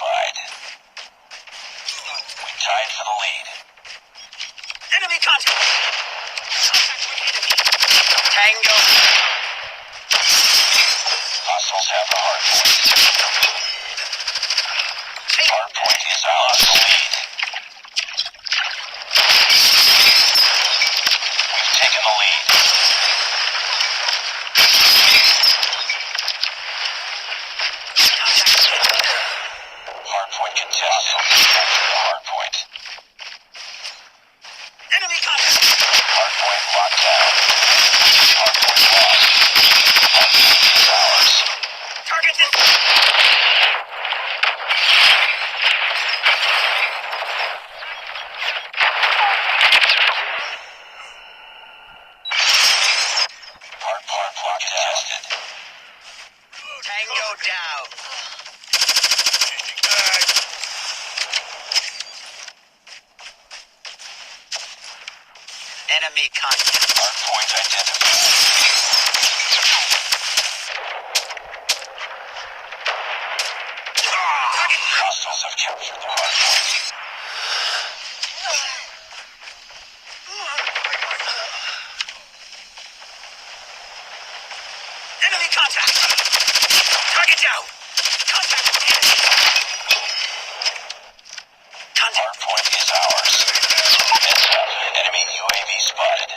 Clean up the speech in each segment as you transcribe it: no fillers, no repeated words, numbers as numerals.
identified. We tied for the lead. Enemy contact! Contact with enemy! Tango! Hostiles have the hard point. Hard point is ours. The lead. We've taken the lead. Hard point contested. Capture the hard point. Enemy contact! Hard point locked down. Hard point lost. Hard point is ours. Target is... Hard point contested. Tango down. Enemy contact. Hard point identified. Target... Hostiles have captured the hard point. Enemy contact! Target down! Contact with enemy! Contact! Hard point is ours. Heads up. Enemy UAV spotted.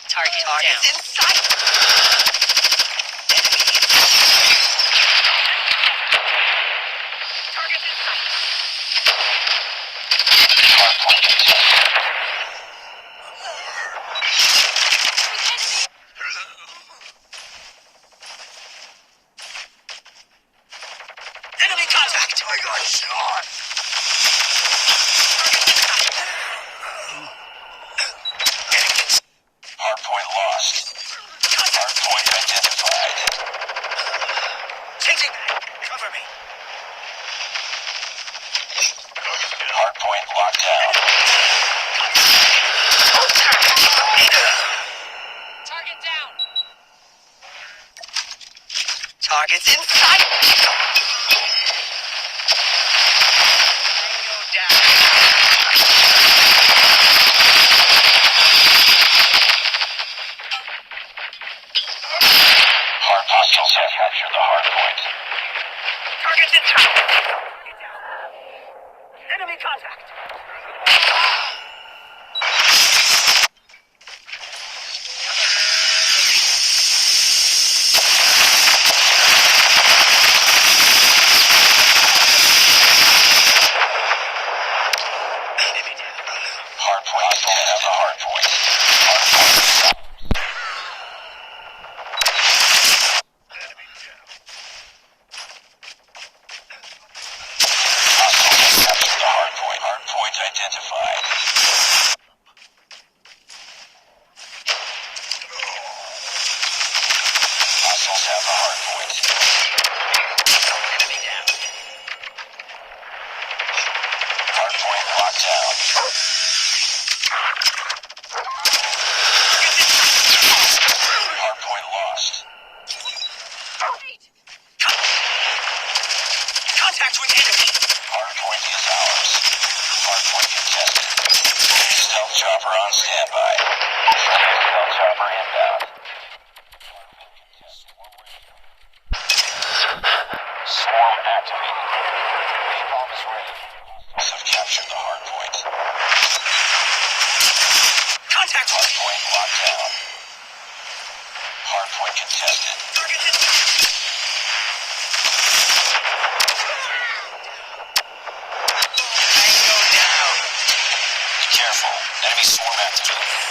Target down. In sight! Enemy in Target in sight! Hard point contested. Enemy contact! I got shot! Hard point lost. Hard point identified. Changing! Cover me! Hard point locked down. Target down! Target's in sight! Tango down! Hard hostiles have captured the hard point. Target's in sight! Enemy contact! Enemy down. Hard point hostiles have the hard point. Hard point is ours. Hostiles have captured the hard point. Hard point identified. Hostiles have the hard point. Enemy down. Hard point locked down. Hard point lost. Contact with enemy! Hard point is ours. Hard point contested. Stealth chopper on standby. Friendly stealth chopper inbound. Swarm activated. Napalm is ready. Hostiles have captured the hard point. Contact! Hard point locked down. Hard point contested. Target in sight! Tango down! Be careful. Enemy swarm activated.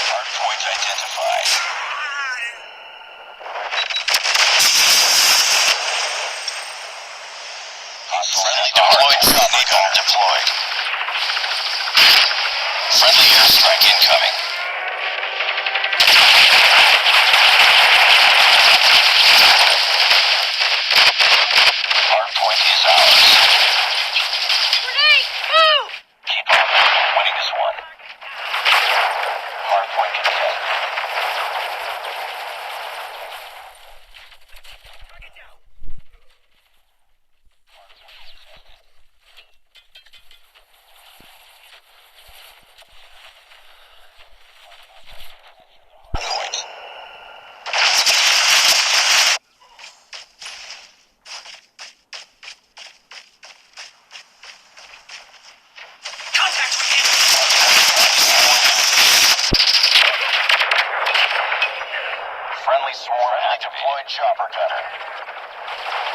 Hard point identified. Friendly deployed. Napalm deployed. Friendly airstrike incoming. Hard point is ours. Grenade! Move! Keep on moving. Winning is one. Deployed chopper gunner.